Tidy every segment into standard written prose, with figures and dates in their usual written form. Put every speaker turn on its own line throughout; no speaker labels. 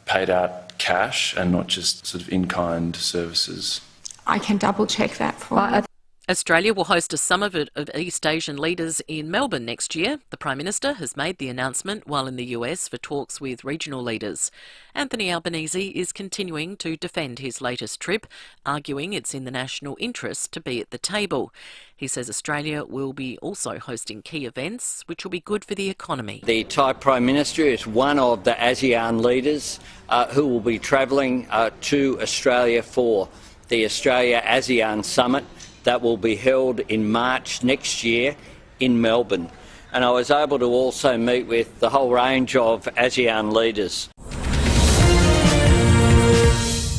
paid out cash and not just sort of in-kind services.
I can double check that for you.
Australia will host a summit of East Asian leaders in Melbourne next year. The Prime Minister has made the announcement while in the US for talks with regional leaders. Anthony Albanese is continuing to defend his latest trip, arguing it's in the national interest to be at the table. He says Australia will be also hosting key events, which will be good for the economy.
The Thai Prime Minister is one of the ASEAN leaders who will be travelling to Australia for the Australia-ASEAN Summit that will be held in March next year in Melbourne. And I was able to also meet with the whole range of ASEAN leaders.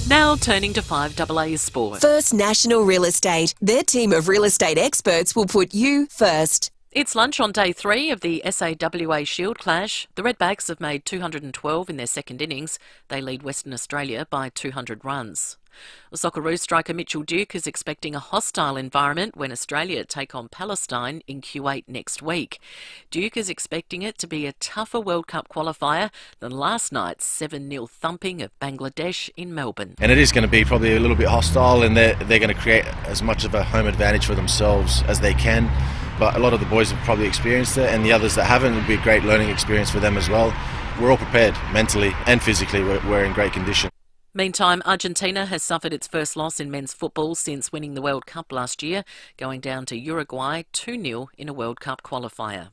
Now turning to 5AA Sport.
First National Real Estate. Their team of real estate experts will put you first.
It's lunch on day 3 of the SAWA Shield Clash. The Redbacks have made 212 in their second innings. They lead Western Australia by 200 runs. Socceroos striker Mitchell Duke is expecting a hostile environment when Australia take on Palestine in Q8 next week. Duke is expecting it to be a tougher World Cup qualifier than last night's 7-0 thumping of Bangladesh in Melbourne.
And it is going to be probably a little bit hostile, and they're going to create as much of a home advantage for themselves as they can. But a lot of the boys have probably experienced it, and the others that haven't, will be a great learning experience for them as well. We're all prepared mentally and physically. We're in great condition.
Meantime, Argentina has suffered its first loss in men's football since winning the World Cup last year, going down to Uruguay 2-0 in a World Cup qualifier.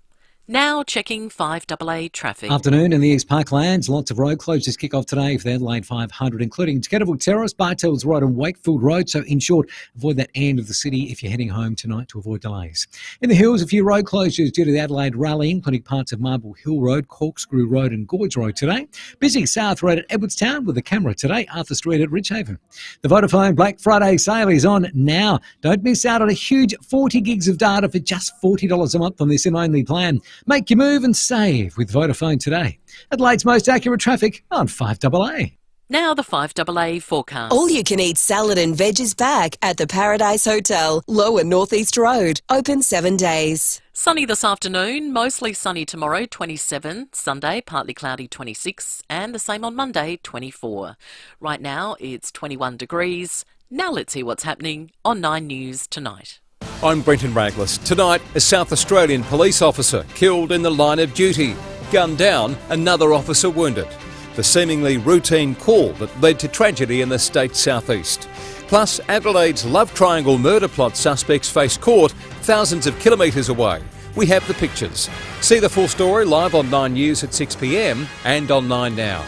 Now checking 5AA traffic.
Afternoon in the East Parklands. Lots of road closures kick off today for the Adelaide 500, including Tedderville Terrace, Bartels Road and Wakefield Road. So in short, avoid that end of the city if you're heading home tonight to avoid delays. In the hills, a few road closures due to the Adelaide Rally, including parts of Marble Hill Road, Corkscrew Road and Gorge Road today. Busy South Road at Edwardstown with a camera today, Arthur Street at Ridgehaven. The Vodafone Black Friday sale is on now. Don't miss out on a huge 40 gigs of data for just $40 a month on this SIM-only plan. Make your move and save with Vodafone today. Adelaide's most accurate traffic on 5AA.
Now the 5AA forecast.
All you can eat salad and veg is back at the Paradise Hotel, Lower North East Road. Open 7 days.
Sunny this afternoon, mostly sunny tomorrow, 27. Sunday, partly cloudy, 26. And the same on Monday, 24. Right now, it's 21 degrees. Now let's see what's happening on 9 News tonight.
I'm Brenton Raglis. Tonight, a South Australian police officer killed in the line of duty. Gunned down, another officer wounded. The seemingly routine call that led to tragedy in the state's southeast. Plus, Adelaide's love triangle murder plot suspects face court thousands of kilometres away. We have the pictures. See the full story live on 9 News at 6 p.m. and on 9 Now.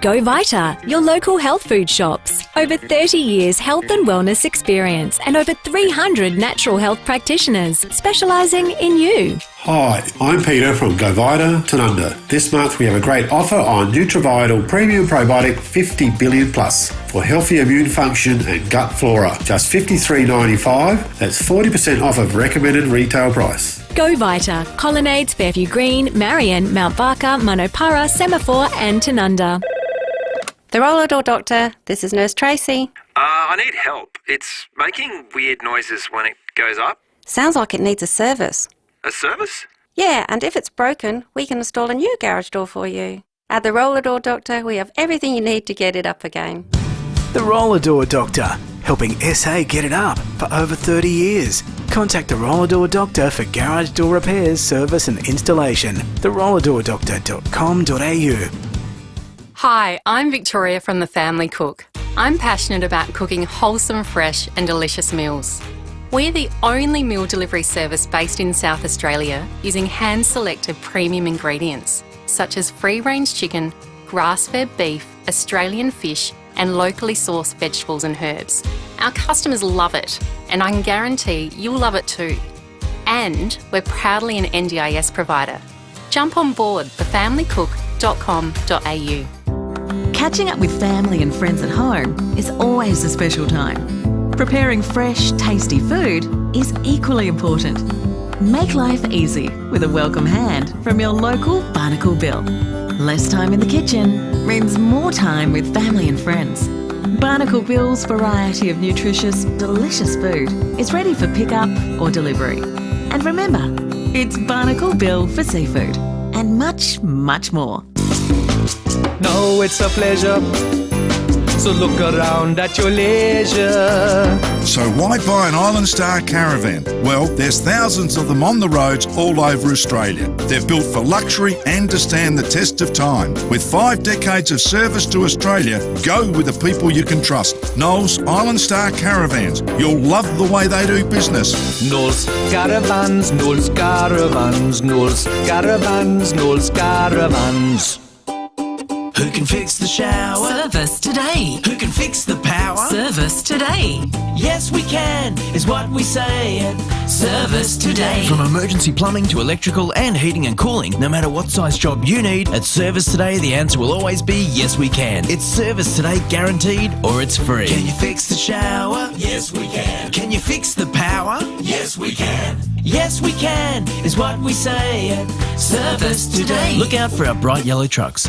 Go Vita, your local health food shops. Over 30 years health and wellness experience and over 300 natural health practitioners specialising in you.
Hi, I'm Peter from Go Vita, Tanunda. This month we have a great offer on NutriVital Premium Probiotic 50 Billion Plus for healthy immune function and gut flora. Just $53.95. That's 40% off of recommended retail price.
Go Vita, Colonnades, Fairview Green, Marion, Mount Barker, Manopara, Semaphore and Tanunda.
The Roller Door Doctor, this is Nurse Tracy.
I need help. It's making weird noises when it goes up.
Sounds like it needs a service.
A service?
Yeah, and if it's broken, we can install a new garage door for you. At the Roller Door Doctor, we have everything you need to get it up again.
The Roller Door Doctor, helping SA get it up for over 30 years. Contact the Roller Door Doctor for garage door repairs, service and installation. therollerdoordoctor.com.au.
Hi, I'm Victoria from The Family Cook. I'm passionate about cooking wholesome, fresh and delicious meals. We're the only meal delivery service based in South Australia using hand-selected premium ingredients such as free-range chicken, grass-fed beef, Australian fish and locally sourced vegetables and herbs. Our customers love it and I can guarantee you'll love it too. And we're proudly an NDIS provider. Jump on board thefamilycook.com.au.
Catching up with family and friends at home is always a special time. Preparing fresh, tasty food is equally important. Make life easy with a welcome hand from your local Barnacle Bill. Less time in the kitchen means more time with family and friends. Barnacle Bill's variety of nutritious, delicious food is ready for pickup or delivery. And remember, it's Barnacle Bill for seafood and much, much more.
No it's a pleasure. So look around at your leisure.
So why buy an Island Star caravan? Well, there's thousands of them on the roads all over Australia. They're built for luxury and to stand the test of time. With 5 decades of service to Australia, go with the people you can trust. Knowles Island Star Caravans. You'll love the way they do business.
Knowles Caravans, Knowles Caravans, Knowles Caravans, Knowles Caravans.
Who can fix the shower?
Service today.
Who can fix the power?
Service today.
Yes, we can, is what we say at Service Today.
From emergency plumbing to electrical and heating and cooling, no matter what size job you need, at Service Today the answer will always be yes we can. It's Service Today guaranteed or it's free.
Can you fix the shower? Yes, we can. Can you fix the power? Yes, we can. Yes, we can, is what we say at Service Today.
Look out for our bright yellow trucks.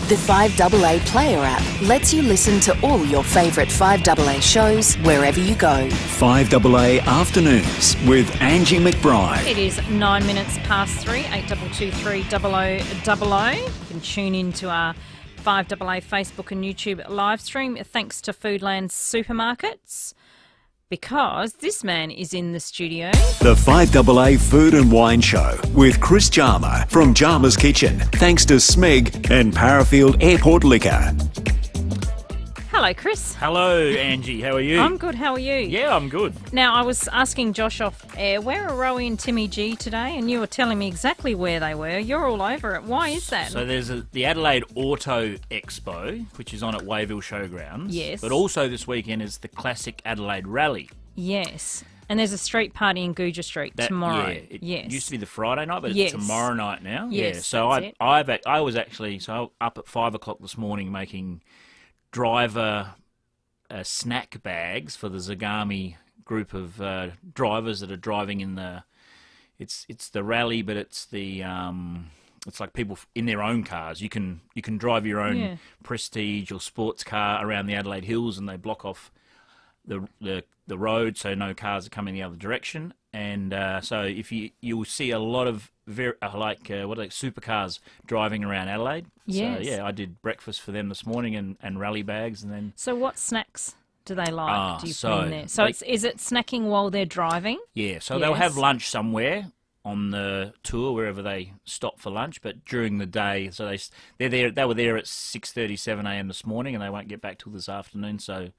The 5AA Player app lets you listen to all your favourite 5AA shows wherever you go.
5AA Afternoons with Angie McBride.
It is 9 minutes past 3, 8223 0000. You can tune in to our 5AA Facebook and YouTube live stream thanks to Foodland Supermarkets, because this man is in the studio.
The 5AA Food and Wine Show with Chris Jarmer from Jarmer's Kitchen, thanks to Smeg and Parafield Airport Liquor.
Hello, Chris.
Hello, Angie. How are you?
I'm good. How are you?
Yeah, I'm good.
Now, I was asking Josh off air, where are Rowie and Timmy G today? And you were telling me exactly where they were. You're all over it. Why is that?
So there's the Adelaide Auto Expo, which is on at Wayville Showgrounds.
Yes.
But also this weekend is the Classic Adelaide Rally.
Yes. And there's a street party in Guja Street tomorrow.
Yeah, it
yes.
used to be the Friday night, but
Yes.
it's tomorrow night now.
Yes,
yeah. So I was actually up at 5 o'clock this morning making driver snack bags for the Zagami group of drivers that are driving in the. It's the rally, but it's the it's like people in their own cars. You can drive your own Prestige or sports car around the Adelaide Hills, and they block off the road so no cars are coming the other direction. And so if you'll see a lot of supercars driving around Adelaide.
Yes.
So yeah, I did breakfast for them this morning and rally bags, and then.
So what snacks do they like? Do you
so
put in there? So is it snacking while they're driving?
Yeah, so they'll have lunch somewhere on the tour wherever they stop for lunch, but during the day, so they were there at 6:37 a.m. this morning, and they won't get back till this afternoon. So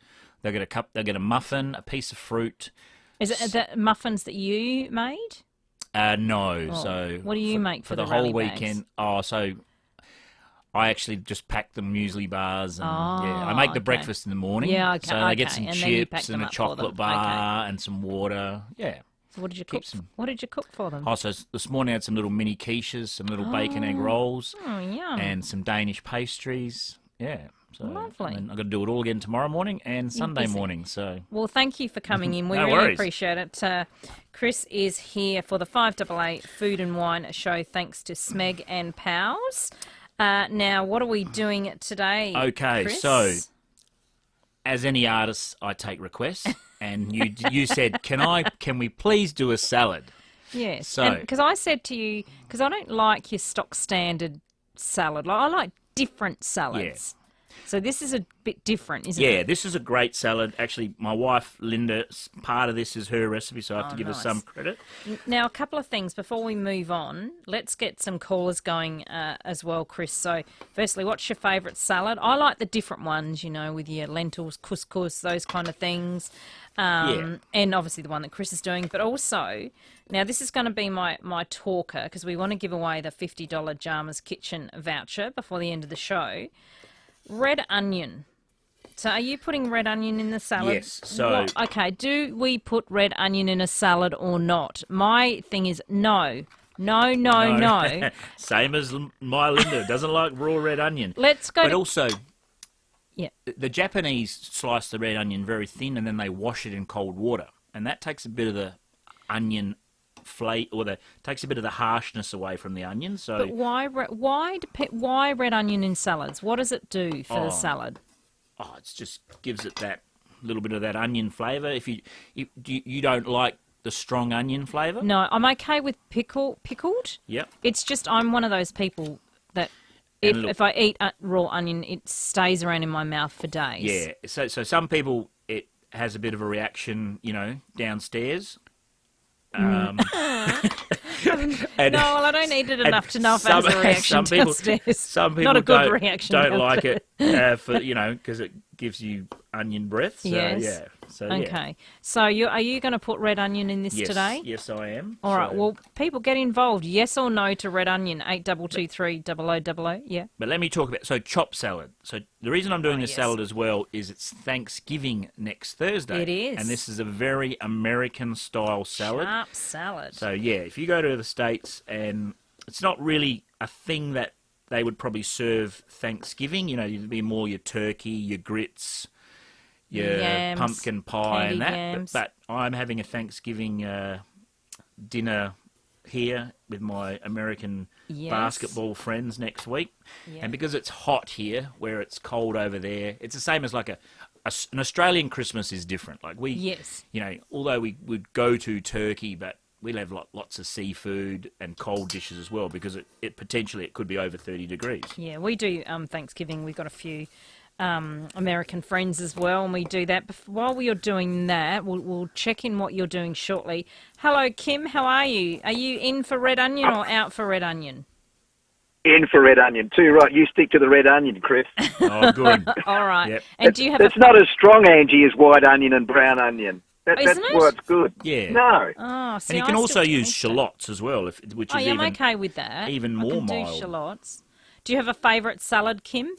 they'll get a muffin, a piece of fruit.
Is it the muffins that you made?
No.
Oh.
So
what do you make for
the
rally
whole weekend?
Bags?
So I actually just pack them muesli bars, and I make the breakfast in the morning.
Yeah, okay.
So they get some
and then you pack
chips
them
and a
up for
chocolate
them.
bar and some water. Yeah.
So what did you cook? What did you cook for them?
Oh, so this morning I had some little mini quiches, some little bacon egg rolls,
yum.
and some Danish pastries. Yeah. So
Lovely.
I've got to do it all again tomorrow morning and Sunday morning. So
well, thank you for coming in. We
No
really
worries.
appreciate it. Chris is here for the 5AA Food and Wine Show, thanks to Smeg and Pals. Now, what are we doing today?
Okay,
Chris?
so as any artist, I take requests, and you said, can we please do a salad?
Yes.
So
Because I said to you, because I don't like your stock standard salad. I like different salads. So this is a bit different, isn't it?
Yeah, this is a great salad. Actually, my wife, Linda, part of this is her recipe, so I have to give her some credit.
Now, a couple of things before we move on. Let's get some callers going as well, Chris. So, firstly, what's your favourite salad? I like the different ones, with your lentils, couscous, those kind of things. And obviously the one that Chris is doing. But also, now this is going to be my talker, because we want to give away the $50 Jarmer's Kitchen voucher before the end of the show. Red onion. So are you putting red onion in the salad?
Yes. So
okay, do we put red onion in a salad or not? My thing is no. No.
Same as my Linda. Doesn't like raw red onion.
Let's go.
But also,
yeah,
the Japanese slice the red onion very thin, and then they wash it in cold water, and that takes a bit of the onion takes a bit of the harshness away from the onion. So,
but why red onion in salads? What does it do for the salad?
Oh, it just gives it that little bit of that onion flavour. If you don't like the strong onion flavour,
no, I'm okay with pickled.
Yep.
It's just I'm one of those people that If I eat raw onion, it stays around in my mouth for days.
Yeah. So some people, it has a bit of a reaction, downstairs.
No, well, I don't eat it enough to know if it has a reaction downstairs.
Some people
not a good reaction.
Don't like it because it gives you onion breath. So,
yes.
Yeah. So,
okay. So are you going to put red onion in this today?
Yes, I am.
All right. Well, people get involved. Yes or no to red onion? 8223 0000. Yeah.
But let me talk about chopped salad. So the reason I'm doing this salad as well is it's Thanksgiving next Thursday.
It is.
And this is a very American style salad.
Sharp salad.
So if you go to the States, and it's not really a thing that they would probably serve Thanksgiving. It'd be more your turkey, your grits, your
yams,
pumpkin pie and that.
Yams.
But I'm having a Thanksgiving dinner here with my American basketball friends next week.
Yeah.
And because it's hot here, where it's cold over there, it's the same as like an Australian Christmas is different. Like although we would go to Turkey, but we'll have lots of seafood and cold dishes as well, because it potentially could be over 30 degrees.
Yeah, we do Thanksgiving. We've got a few American friends as well, and we do that. While we are doing that, we'll check in what you're doing shortly. Hello, Kim. How are you? Are you in for red onion or out for red onion?
In for red onion. Too right. You stick to the red onion, Chris.
Oh, good.
All right.
Yep.
And do you have?
It's not as strong, Angie, as white onion and brown onion. That's why it's good.
Yeah.
No.
Oh, see,
and you can also use shallots as well, which is
I'm okay with that.
even more
I can
mild.
do shallots. Do you have a favourite salad, Kim?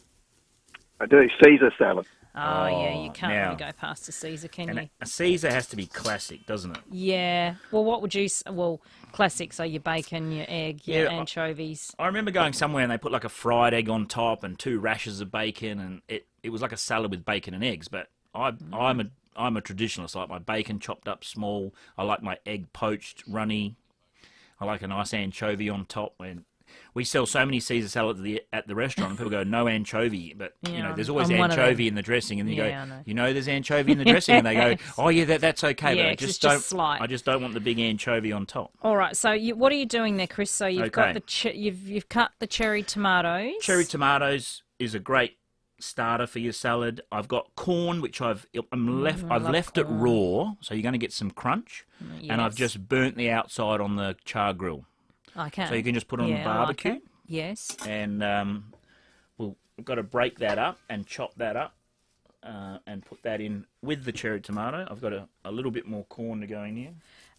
I do. Caesar salad.
Oh, yeah, you can't really go past a Caesar, can you?
A Caesar has to be classic, doesn't it?
Yeah. Well, what would you... Well, classic, so your bacon, your egg, your anchovies.
I remember going somewhere and they put like a fried egg on top and 2 rashers of bacon, and it was like a salad with bacon and eggs, but I'm a traditionalist. I like my bacon chopped up small. I like my egg poached, runny. I like a nice anchovy on top. And we sell so many Caesar salads at the restaurant, and people go, no anchovy. But, there's always anchovy in the dressing. And then you go, there's anchovy in the dressing. And they go, oh, yeah, that's okay.
Yeah,
but I just don't want the big anchovy on top.
All right. So what are you doing there, Chris? So you've got you've cut the cherry tomatoes.
Cherry tomatoes is a great starter for your salad. I've got corn, which I've left it raw, so you're going to get some crunch.
Yes.
And I've just burnt the outside on the char grill.
Okay.
So you can just put it on the barbecue.
I like it. Yes.
And we've got to break that up and chop that up and put that in with the cherry tomato. I've got a little bit more corn to go in here.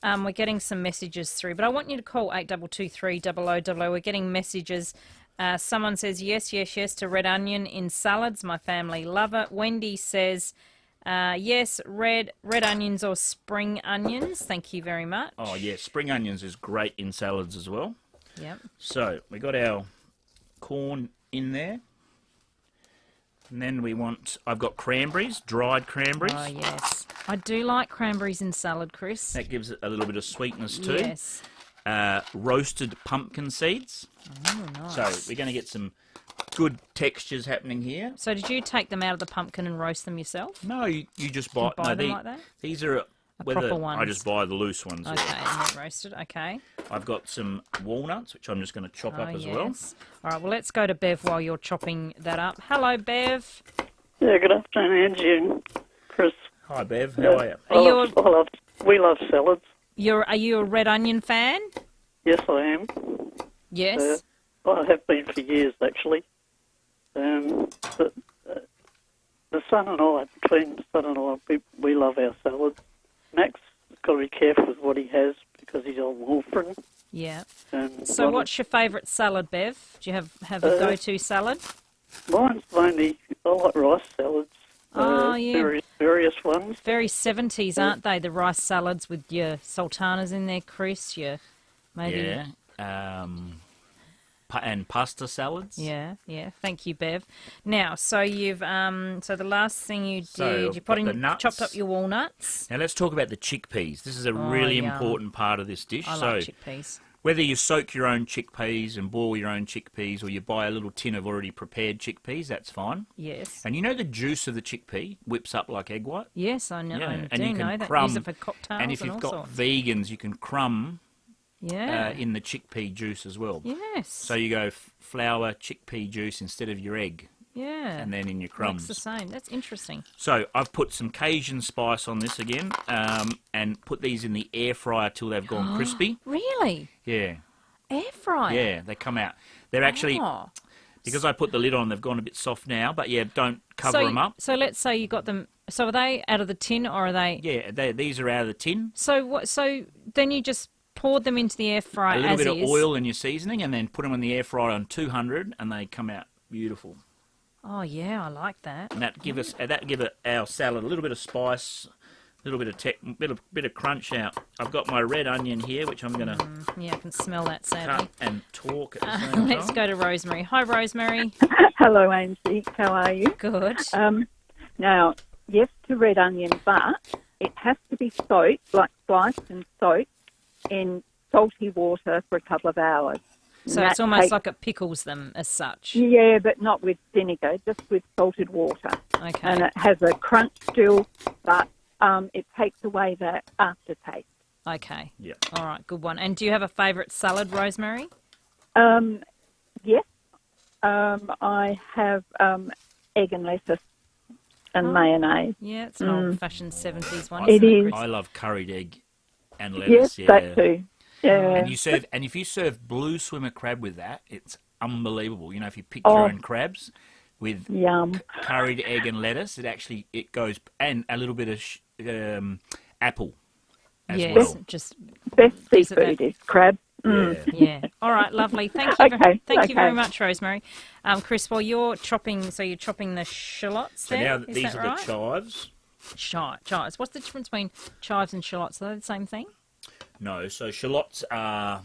We're getting some messages through, but I want you to call 8223 0000. We're getting messages. Someone says yes to red onion in salads. My family love it. Wendy says yes, red onions or spring onions. Thank you very much.
Oh, yeah, spring onions is great in salads as well.
Yep.
So we got our corn in there. And then I've got cranberries, dried cranberries.
Oh, yes. I do like cranberries in salad, Chris.
That gives it a little bit of sweetness too.
Yes.
Roasted pumpkin seeds.
Oh, nice.
So we're going to get some good textures happening here.
So did you take them out of the pumpkin and roast them yourself?
No, you just buy,
them like that?
These are
proper ones.
I just buy the loose ones.
Okay, and then roasted. Okay.
I've got some walnuts, which I'm just going to chop up as well.
All right, well, let's go to Bev while you're chopping that up. Hello, Bev.
Yeah, good afternoon, Angie and Chris.
Hi, Bev. How are you?
We love salads.
Are you a red onion fan?
Yes, I am.
Yes.
I have been for years, actually. The son and I, between son and I, we love our salads. Max has got to be careful with what he has because he's on warfarin.
Yeah.
So
what's your favourite salad, Bev? Do you have a go-to salad?
Mine's mainly, I like rice salads.
Oh, yeah.
Various ones.
Very 70s, aren't they? The rice salads with your sultanas in there, Chris. Maybe.
Yeah. And pasta salads.
Yeah. Thank you, Bev. Now, so you've so the last thing you did, you chopped up your walnuts.
Now let's talk about the chickpeas. This is a really important part of this dish.
I like chickpeas.
Whether you soak your own chickpeas and boil your own chickpeas, or you buy a little tin of already prepared chickpeas, that's fine.
Yes.
And you know the juice of the chickpea whips up like egg white?
Yes, I know.
Yeah.
I do know that. Use it for cocktails
and if you've got vegans, you can crumb in the chickpea juice as well.
Yes.
So you go flour, chickpea juice instead of your egg.
Yeah.
And then in your crumbs.
It's the same. That's interesting.
So I've put some Cajun spice on this again, and put these in the air fryer till they've gone crispy.
Really?
Yeah.
Air fryer?
Yeah, they come out. They're actually, because I put the lid on, they've gone a bit soft now, but yeah, don't cover them up.
So let's say you got them, so are they out of the tin or are they?
Yeah, these are out of the tin.
So what? So then you just poured them into the air fryer
A little bit of oil in your seasoning and then put them in the air fryer on 200 and they come out beautiful.
Oh yeah, I like that.
And that give our salad a little bit of spice, a little bit of bit of crunch out. I've got my red onion here, which I'm going to
yeah, I can smell that sadly.
cut and talk at the same time.
Let's go to Rosemary. Hi, Rosemary.
Hello, Angie. How are you?
Good.
Now, yes to red onion, but it has to be soaked, like sliced and soaked, in salty water for a couple of hours.
So it's almost like it pickles them as such.
Yeah, but not with vinegar, just with salted water.
Okay.
And it has a crunch still, but it takes away the aftertaste.
Okay.
Yeah.
All right, good one. And do you have a favourite salad, Rosemary?
Yes. I have egg and lettuce and mayonnaise.
Yeah, it's an old-fashioned 70s one.
It is.
I love curried egg and lettuce.
Yes, that too. Yeah.
And if you serve blue swimmer crab with that, it's unbelievable. You know, if you pick your own crabs with curried egg and lettuce, it goes, and a little bit of apple as well.
Just
best seafood is crab.
Yeah. All right, lovely. Thank you. Thank you very much, Rosemary. Chris, while you're chopping, you're chopping the shallots there.
So now
is
these
that
are
right?
the chives.
Chives. What's the difference between chives and shallots? Are they the same thing?
No, so shallots are,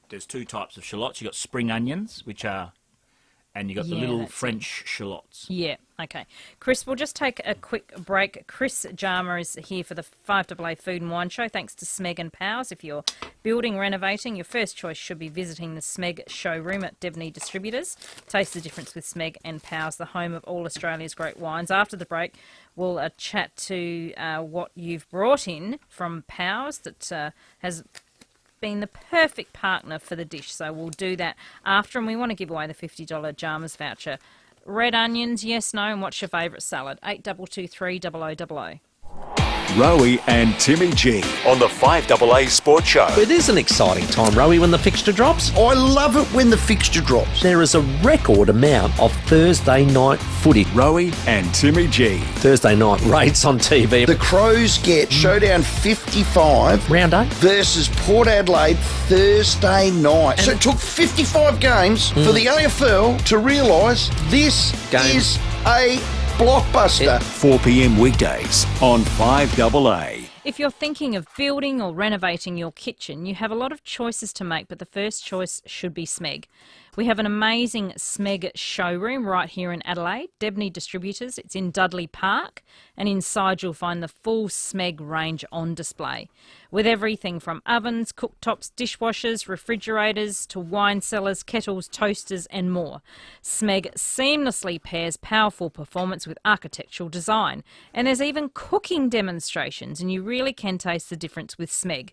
there's two types of shallots. You've got spring onions, and you've got the little French shallots.
Yeah, okay. Chris, we'll just take a quick break. Chris Jarmer is here for the 5AA Food and Wine Show, thanks to Smeg and Powers. If you're building, renovating, your first choice should be visiting the Smeg showroom at Devney Distributors. Taste the difference with Smeg and Powers, the home of all Australia's great wines. After the break, we'll chat to what you've brought in from Powers that has been the perfect partner for the dish. So we'll do that after, and we want to give away the $50 Jarmers voucher. Red onions, yes, no, and what's your favourite salad? 8223 0000.
Rowie and Timmy G on the 5AA Sports Show.
It is an exciting time, Rowie, when the fixture drops.
I love it when the fixture drops.
There is a record amount of Thursday night footy.
Rowie and Timmy G.
Thursday night rates on TV.
The Crows get Showdown 55.
Round 8.
Versus Port Adelaide Thursday night. So it took 55 games for the AFL to realise this is a blockbuster.
4 p.m. weekdays on 5AA.
If you're thinking of building or renovating your kitchen, you have a lot of choices to make, but the first choice should be Smeg. We have an amazing Smeg showroom right here in Adelaide, Devney Distributors. It's in Dudley Park, and inside you'll find the full Smeg range on display, with everything from ovens, cooktops, dishwashers, refrigerators to wine cellars, kettles, toasters and more. Smeg seamlessly pairs powerful performance with architectural design, and there's even cooking demonstrations, and you really can taste the difference with Smeg.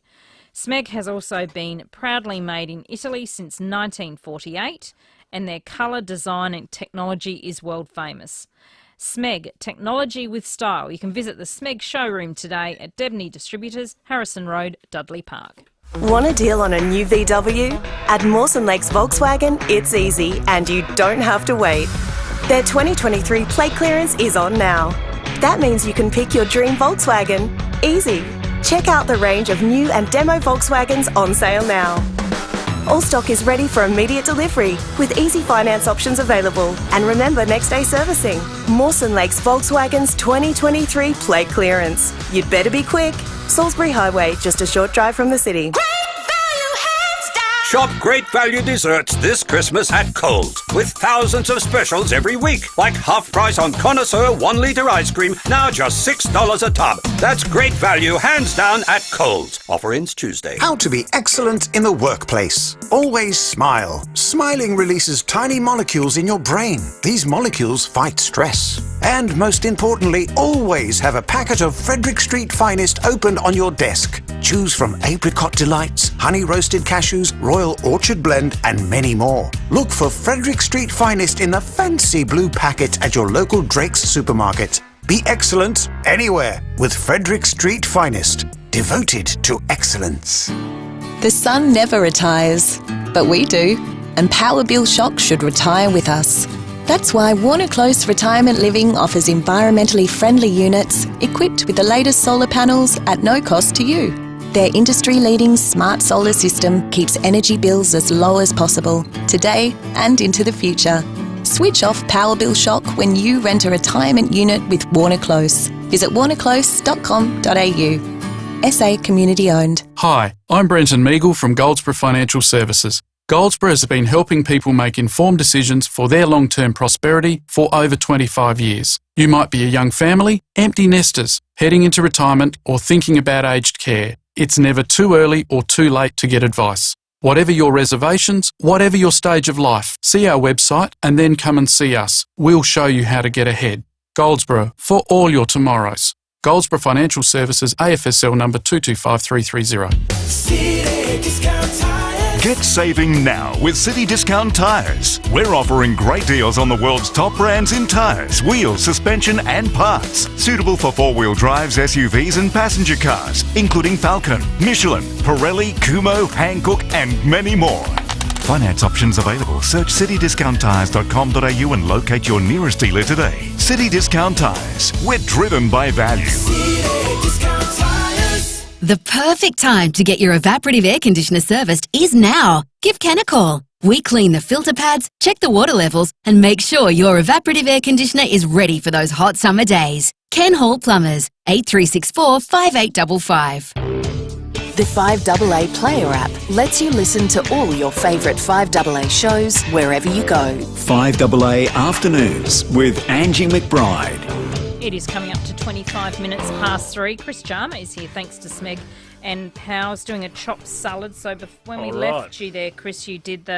Smeg has also been proudly made in Italy since 1948, and their colour, design and technology is world famous. Smeg, technology with style. You can visit the Smeg showroom today at Devney Distributors, Harrison Road, Dudley Park.
Want a deal on a new VW? At Mawson Lakes Volkswagen, it's easy and you don't have to wait. Their 2023 plate clearance is on now. That means you can pick your dream Volkswagen. Easy. Check out the range of new and demo Volkswagens on sale now. All stock is ready for immediate delivery with easy finance options available. And remember next day servicing. Mawson Lakes Volkswagen's 2023 plate clearance. You'd better be quick. Salisbury Highway, just a short drive from the city.
Shop great value desserts this Christmas at Coles with thousands of specials every week, like half price on Connoisseur 1 litre ice cream, now just $6 a tub. That's great value, hands down, at Coles. Offer ends Tuesday.
How to be excellent in the workplace. Always smile. Smiling releases tiny molecules in your brain. These molecules fight stress. And most importantly, always have a packet of Frederick Street Finest opened on your desk. Choose from apricot delights, honey roasted cashews, royal orchard blend, and many more. Look for Frederick Street Finest in the fancy blue packet at your local Drake's supermarket. Be excellent anywhere with Frederick Street Finest. Devoted to excellence.
The sun never retires, but we do, and power bill shock should retire with us. That's why Warner Close Retirement Living offers environmentally friendly units equipped with the latest solar panels at no cost to you. Their industry-leading smart solar system keeps energy bills as low as possible, today and into the future. Switch off power bill shock when you rent a retirement unit with Warner Close. Visit warnerclose.com.au. SA Community Owned.
Hi, I'm Brenton Meagle from Goldsboro Financial Services. Goldsboro has been helping people make informed decisions for their long-term prosperity for over 25 years. You might be a young family, empty nesters, heading into retirement, or thinking about aged care. It's never too early or too late to get advice. Whatever your reservations, whatever your stage of life, see our website and then come and see us. We'll show you how to get ahead. Goldsboro, for all your tomorrows. Goldsboro Financial Services, AFSL number 225330.
Get saving now with City Discount Tyres. We're offering great deals on the world's top brands in tyres, wheels, suspension and parts. Suitable for four-wheel drives, SUVs and passenger cars, including Falcon, Michelin, Pirelli, Kumho, Hankook and many more. Finance options available. Search citydiscounttyres.com.au and locate your nearest dealer today. City Discount Tyres. We're driven by value.
The perfect time to get your evaporative air conditioner serviced is now. Give Ken a call. We clean the filter pads, check the water levels, and make sure your evaporative air conditioner is ready for those hot summer days. Ken Hall Plumbers, 8364 5855.
The 5AA Player app lets you listen to all your favourite 5AA shows wherever you go.
5AA Afternoons with Angie McBride.
It is coming up to 25 minutes past 3. Chris Jarma is here, thanks to Smeg. And Pow's doing a chopped salad. So when we left you there, Chris, you did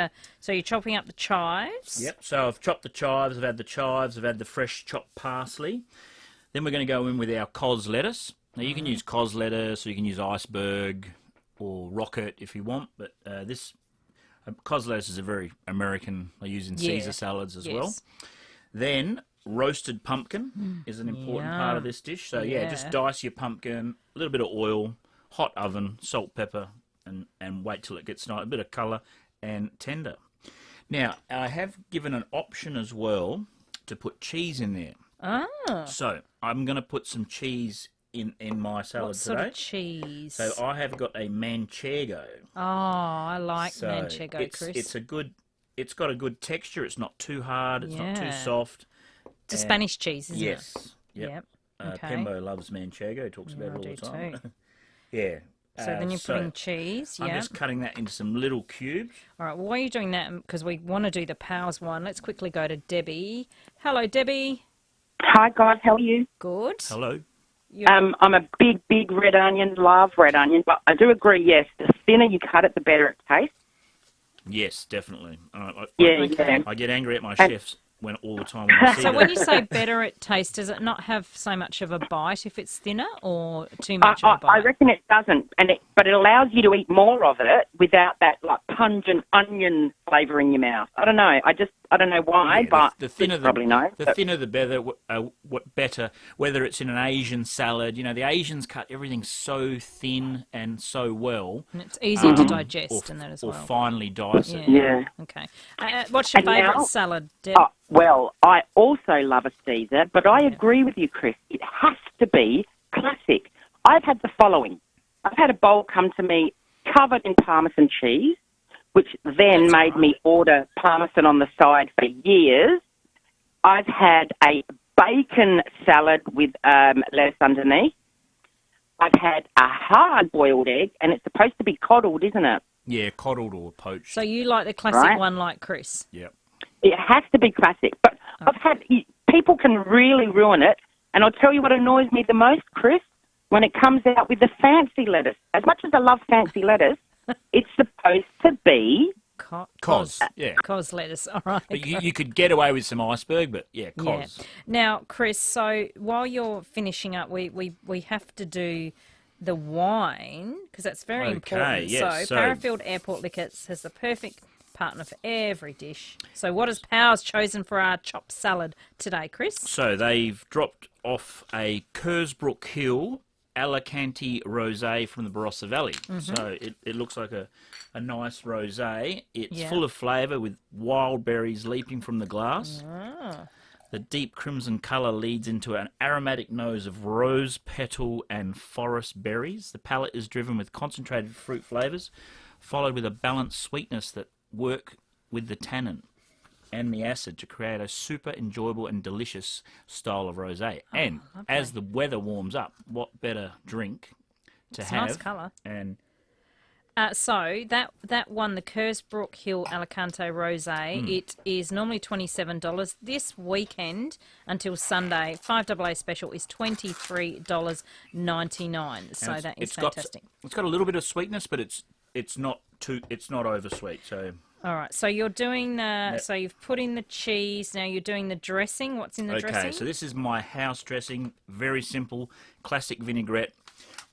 so you're chopping up the chives?
Yep, so I've chopped the chives, I've had the fresh chopped parsley. Then we're going to go in with our cos lettuce. Now you can use cos lettuce or you can use iceberg or rocket if you want, but this cos lettuce is a very American, I use in Caesar salads as well. Then roasted pumpkin is an important part of this dish. So just dice your pumpkin, a little bit of oil, hot oven, salt, pepper, and wait till it gets nice, a bit of colour and tender. Now, I have given an option as well to put cheese in there.
Ah.
So I'm going to put some cheese in my salad
what
today.
What sort of cheese?
So I have got a manchego.
Oh, I like manchego, Chris.
It's got a good texture. It's not too hard. It's not too soft.
It's a Spanish cheese, isn't it?
Yes. Yep.
Okay.
Pembo loves manchego. Talks about it all the time.
Too.
Yeah.
So then you're putting cheese,
I'm just cutting that into some little cubes.
All right, well, while you're doing that, because we want to do the Powers one, let's quickly go to Debbie. Hello, Debbie.
Hi, guys. How are you?
Good.
Hello.
I'm a big red onion, love red onion, but I do agree, yes, the thinner you cut it, the better it tastes.
Yes, definitely. I get angry at my chefs all the time when I see
So when you say better it tastes, does it not have so much of a bite if it's thinner, or too much of a bite?
I reckon it doesn't, but it allows you to eat more of it without that pungent onion flavour in your mouth. I don't know. I don't know why, but
the thinner
probably know.
The thinner the better. Better, whether it's in an Asian salad. The Asians cut everything so thin and so well,
and it's easier to digest in that as well.
Or finely dice it.
Yeah.
Okay. What's your favourite salad, Deb?
Well, I also love a Caesar, but I agree with you, Chris. It has to be classic. I've had the following. I've had a bowl come to me covered in Parmesan cheese, which then made me order Parmesan on the side for years. I've had a bacon salad with lettuce underneath. I've had a hard-boiled egg, and it's supposed to be coddled, isn't it?
Yeah, coddled or poached.
So you like the classic
Right.
one like Chris?
Yep.
It has to be classic. But I've had people can really ruin it, and I'll tell you what annoys me the most, Chris, when it comes out with the fancy lettuce. As much as I love fancy lettuce, it's supposed to be
Cos, yeah.
Cos lettuce, all right.
But you could get away with some iceberg, but yeah, cos.
Yeah. Now, Chris, so while you're finishing up, we have to do the wine, because that's very important.
Yes.
So Parafield Airport Liquors has the perfect partner for every dish. So what has Powers chosen for our chopped salad today, Chris?
So they've dropped off a Kersbrook Hill Alicante rosé from the Barossa Valley.
Mhm.
So it looks like a nice rosé. It's
Yeah.
full of flavour with wild berries leaping from the glass.
Ah.
The deep crimson colour leads into an aromatic nose of rose petal and forest berries. The palate is driven with concentrated fruit flavours, followed with a balanced sweetness that work with the tannin and the acid to create a super enjoyable and delicious style of rosé. And as the weather warms up, what better drink to
It's a
have?
nice colour.
And
So that one, the Kersbrook Hill Alicante Rosé, it is normally $27. This weekend until Sunday, 5AA special is $23.99. So
and
that is
it's got-
fantastic.
It's got a little bit of sweetness, but it's not over sweet. So
All right, so you're doing the, so you've put in the cheese, now you're doing the dressing. What's in the dressing?
Okay, so this is my house dressing, very simple, classic vinaigrette.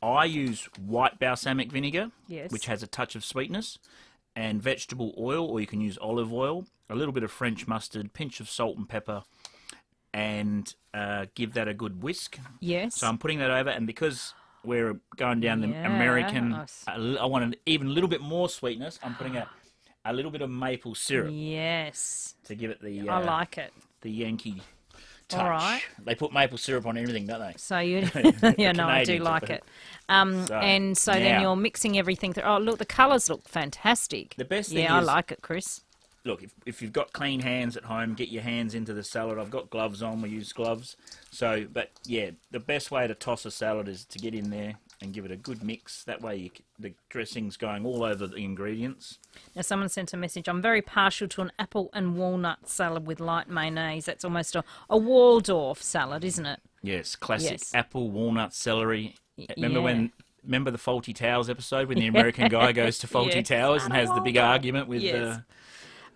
I use white balsamic vinegar,
Yes.
which has a touch of sweetness, and vegetable oil, or you can use olive oil, a little bit of French mustard, pinch of salt and pepper, and give that a good whisk.
Yes.
So I'm putting that over, and because we're going down the
Yeah,
American,
nice.
I want an even a little bit more sweetness. I'm putting a little bit of maple syrup
Yes.
to give it the.
I like it.
The Yankee touch.
All right.
They put maple syrup on everything, don't they?
So you,
The
yeah, no, I do
Canadians
like
do.
it. And so then
now-
you're mixing everything through. Oh, look, the colours look fantastic.
The best thing
yeah,
is-
I like it, Chris.
Look, if you've got clean hands at home, get your hands into the salad. I've got gloves on. We use gloves. So, but yeah, the best way to toss a salad is to get in there and give it a good mix. That way the dressing's going all over the ingredients.
Now, someone sent a message. I'm very partial to an apple and walnut salad with light mayonnaise. That's almost a Waldorf salad, isn't it?
Yes, classic
Yes.
apple, walnut, celery.
yeah.
Remember the Faulty Towers episode when the American guy goes to Faulty
Yes.
Towers and has the big argument with
Yes.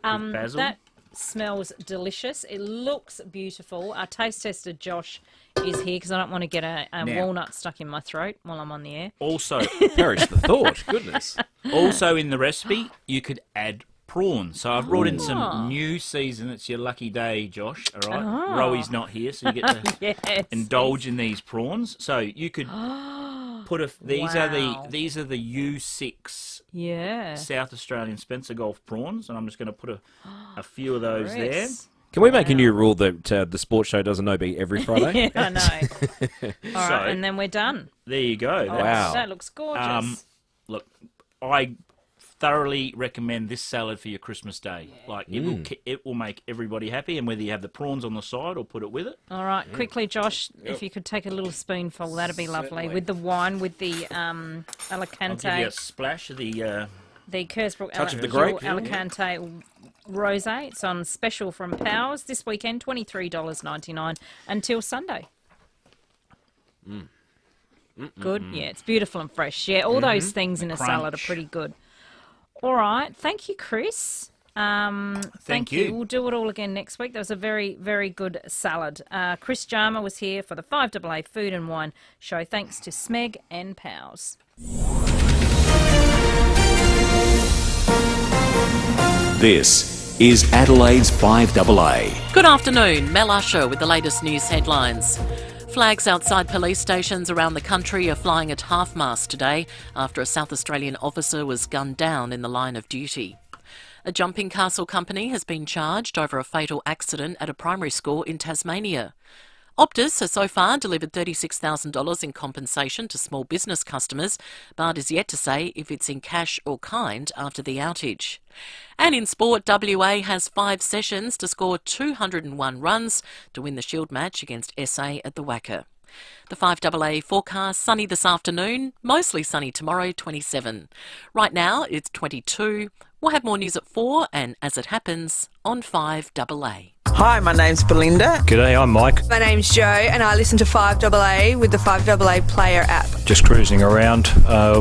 with basil?
That smells delicious. It looks beautiful. Our taste tester, Josh, is here because I don't want to get a
Now-
walnut stuck in my throat while I'm on the air.
Also,
perish the thought. Goodness.
Also in the recipe, you could add prawns. So I've brought in
Oh.
some new season. It's your lucky day, Josh. All right,
Oh.
Roey's not here, so you get to
Yes.
indulge in these prawns. So you could put these are
Wow.
the U6
Yeah.
South Australian Spencer Gulf prawns, and I'm just going to put a few of those there.
Chris.
Can we make a new rule that the sports show doesn't know be every Friday?
Yeah, I know. All right, and then we're done.
There you go.
Oh,
Wow.
That looks gorgeous.
Look, I thoroughly recommend this salad for your Christmas day. Like it will make everybody happy, and whether you have the prawns on the side or put it with it.
All right, quickly, Josh, if you could take a little spoonful, that'd be lovely.
Certainly.
With the wine, with the
I'll give you
Alicante,
a splash of the.
the Kersbrook
touch of the grape, yeah.
Alicante Rosé. It's on special from Powers this weekend, $23.99 until Sunday. Good, yeah, it's beautiful and fresh. Yeah, all those things in a salad are
Crunch.
pretty good. All right, thank you, Chris. Thank you. We'll do it all again next week. That was a very, very good salad. Chris Jarmer was here for the 5AA Food and Wine Show. Thanks to Smeg and Powers.
This is Adelaide's 5AA.
Good afternoon, Mel Usher with the latest news headlines. Flags outside police stations around the country are flying at half-mast today after a South Australian officer was gunned down in the line of duty. A jumping castle company has been charged over a fatal accident at a primary school in Tasmania. Optus has so far delivered $36,000 in compensation to small business customers, but is yet to say if it's in cash or kind after the outage. And in sport, WA has 5 sessions to score 201 runs to win the Shield match against SA at the WACA. The 5AA forecast, sunny this afternoon, mostly sunny tomorrow, 27. Right now, it's 22. We'll have more news at 4, and as it happens, on 5AA.
Hi, my name's Belinda.
G'day, I'm Mike.
My name's Joe, and I listen to 5AA with the 5AA Player app.
Just cruising around.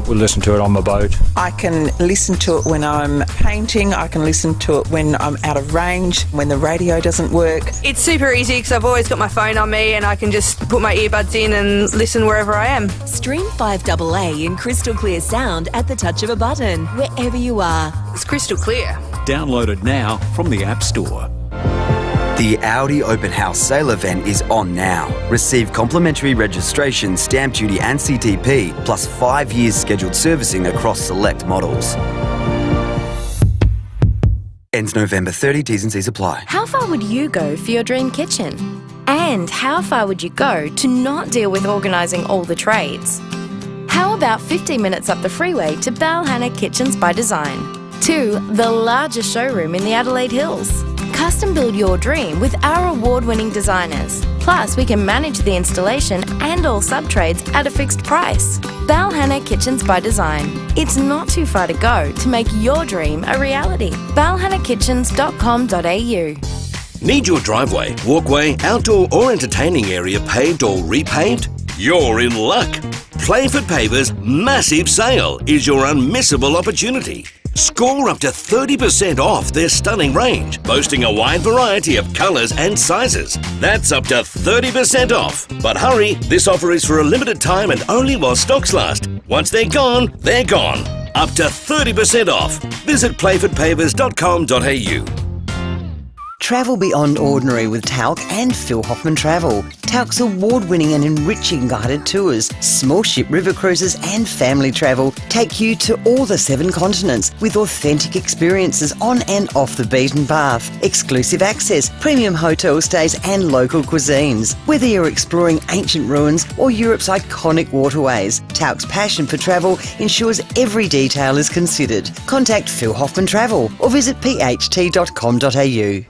We listen to it on my boat.
I can listen to it when I'm painting. I can listen to it when I'm out of range, when the radio doesn't work.
It's super easy because I've always got my phone on me and I can just put my earbuds in and listen wherever I am.
Stream 5AA in crystal clear sound at the touch of a button, wherever you are.
It's crystal clear.
Download it now from the App Store.
The Audi Open House sale event is on now. Receive complimentary registration, stamp duty and CTP, plus 5 years scheduled servicing across select models. Ends November 30, T's and C's apply.
How far would you go for your dream kitchen? And how far would you go to not deal with organising all the trades? How about 15 minutes up the freeway to Balhanna Kitchens by Design? To the largest showroom in the Adelaide Hills. Custom build your dream with our award-winning designers. Plus, we can manage the installation and all sub-trades at a fixed price. Balhanna Kitchens by Design. It's not too far to go to make your dream a reality. balhannakitchens.com.au.
Need your driveway, walkway, outdoor or entertaining area paved or repainted? You're in luck. Playford Pavers' massive sale is your unmissable opportunity. Score up to 30% off their stunning range, boasting a wide variety of colours and sizes. That's up to 30% off. But hurry, this offer is for a limited time and only while stocks last. Once they're gone, they're gone. Up to 30% off. Visit playfordpavers.com.au.
Travel beyond ordinary with Talc and Phil Hoffman Travel. Talc's award-winning and enriching guided tours, small ship river cruises and family travel take you to all the 7 continents with authentic experiences on and off the beaten path, exclusive access, premium hotel stays and local cuisines. Whether you're exploring ancient ruins or Europe's iconic waterways, Talc's passion for travel ensures every detail is considered. Contact Phil Hoffman Travel or visit pht.com.au.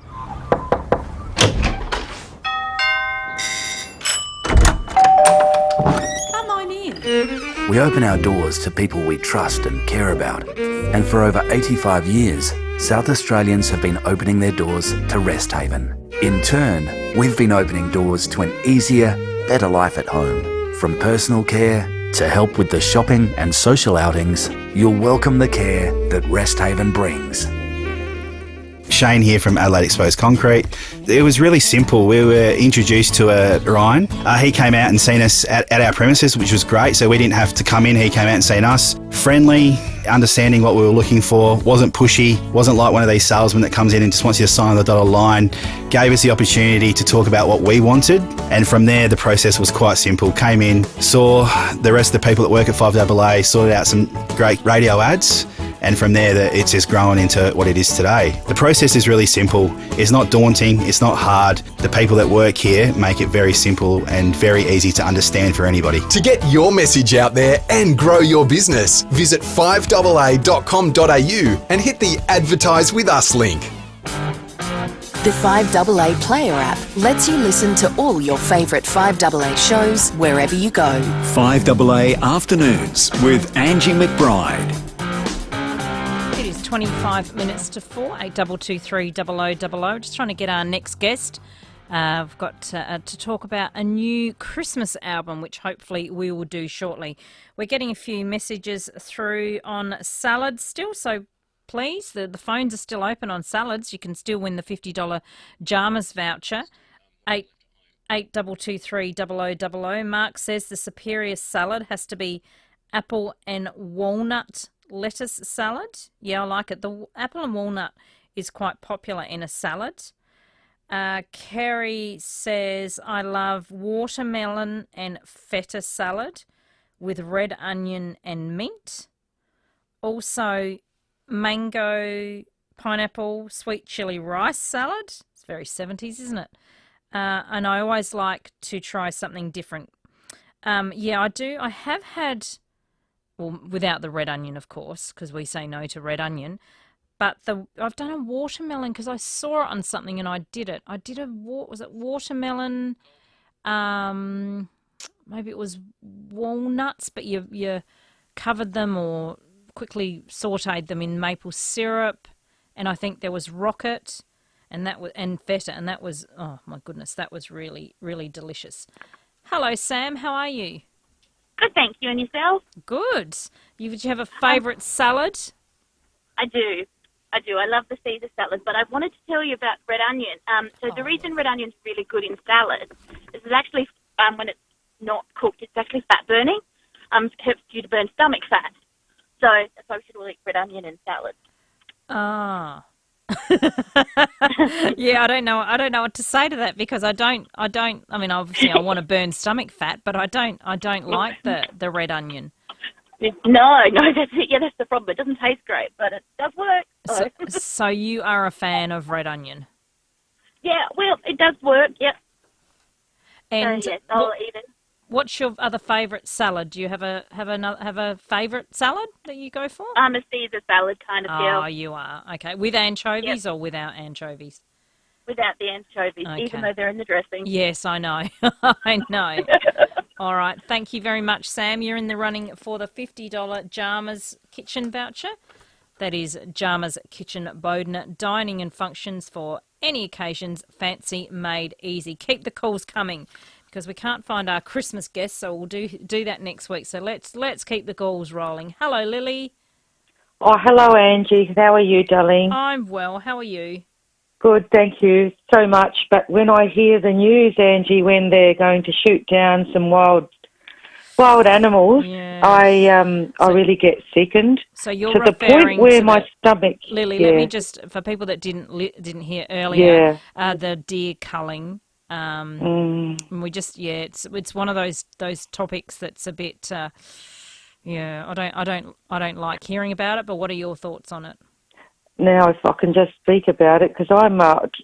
We open our doors to people we trust and care about. And for over 85 years, South Australians have been opening their doors to Rest Haven. In turn, we've been opening doors to an easier, better life at home. From personal care to help with the shopping and social outings, you'll welcome the care that Rest Haven brings.
Shane here from Adelaide Exposed Concrete. It was really simple. We were introduced to Ryan. He came out and seen us at our premises, which was great. So we didn't have to come in. He came out and seen us. Friendly, understanding what we were looking for, wasn't pushy, wasn't like one of these salesmen that comes in and just wants you to sign on the dotted line. Gave us the opportunity to talk about what we wanted. And from there, the process was quite simple. Came in, saw the rest of the people that work at 5AA, sorted out some great radio ads. And from there, it's just grown into what it is today. The process is really simple. It's not daunting. It's not hard. The people that work here make it very simple and very easy to understand for anybody.
To get your message out there and grow your business, visit 5AA.com.au and hit the Advertise With Us link.
The 5AA Player app lets you listen to all your favourite 5AA shows wherever you go.
5AA Afternoons with Angie McBride.
25 minutes to 4, 8223 0000. Just trying to get our next guest. I've got to talk about a new Christmas album, which hopefully we will do shortly. We're getting a few messages through on salads still, so please, the phones are still open on salads. You can still win the $50 Jarmas voucher. 8223 0000. Mark says the superior salad has to be apple and walnut lettuce salad. Yeah, I like it. The apple and walnut is quite popular in a salad. Kerry says, I love watermelon and feta salad with red onion and mint. Also, mango, pineapple, sweet chili rice salad. It's very 70s, isn't it? And I always like to try something different. Yeah, I do. I have had... Well, without the red onion, of course, because we say no to red onion. But I've done a watermelon because I saw it on something and I did it. I did was it watermelon? maybe it was walnuts, but you covered them or quickly sautéed them in maple syrup, and I think there was rocket, and feta, and that was, oh my goodness, that was really, really delicious. Hello, Sam. How are you?
Good, thank you. And yourself?
Good. Did you have a favourite salad?
I do. I love the Caesar salad, but I wanted to tell you about red onion. The reason red onion's really good in salad is it's actually, when it's not cooked, it's actually fat burning. It helps you to burn stomach fat. So that's why we should all eat red onion in salad.
Ah. Yeah, I don't know what to say to that, because I mean, obviously I want to burn stomach fat, but I don't like the red onion.
No, that's it. Yeah, that's the problem. It doesn't taste great, but it does work.
So you are a fan of red onion?
Yeah, well, it does work, yep.
And
so, yes, I'll eat it.
What's your other favourite salad? Do you have a favourite salad that you go for?
I'm a Caesar salad kind of girl.
Oh, you are. Okay. With anchovies or without anchovies?
Without the anchovies,
Okay.
even though they're in the dressing.
Yes, I know. I know. All right. Thank you very much, Sam. You're in the running for the $50 Jarmas Kitchen voucher. That is Jarmas Kitchen Bowden. Dining and functions for any occasions, fancy, made easy. Keep the calls coming, because we can't find our Christmas guests, so we'll do that next week. So let's keep the calls rolling. Hello, Lily.
Oh, hello, Angie. How are you, darling?
I'm well. How are you?
Good, thank you so much. But when I hear the news, Angie, when they're going to shoot down some wild animals, I really get sickened.
So you're
to the point where my stomach.
Lily, let me just, for people that didn't hear earlier, the deer culling. And we just it's one of those topics that's a bit I don't like hearing about it. But what are your thoughts on it?
Now, if I can just speak about it, because I'm,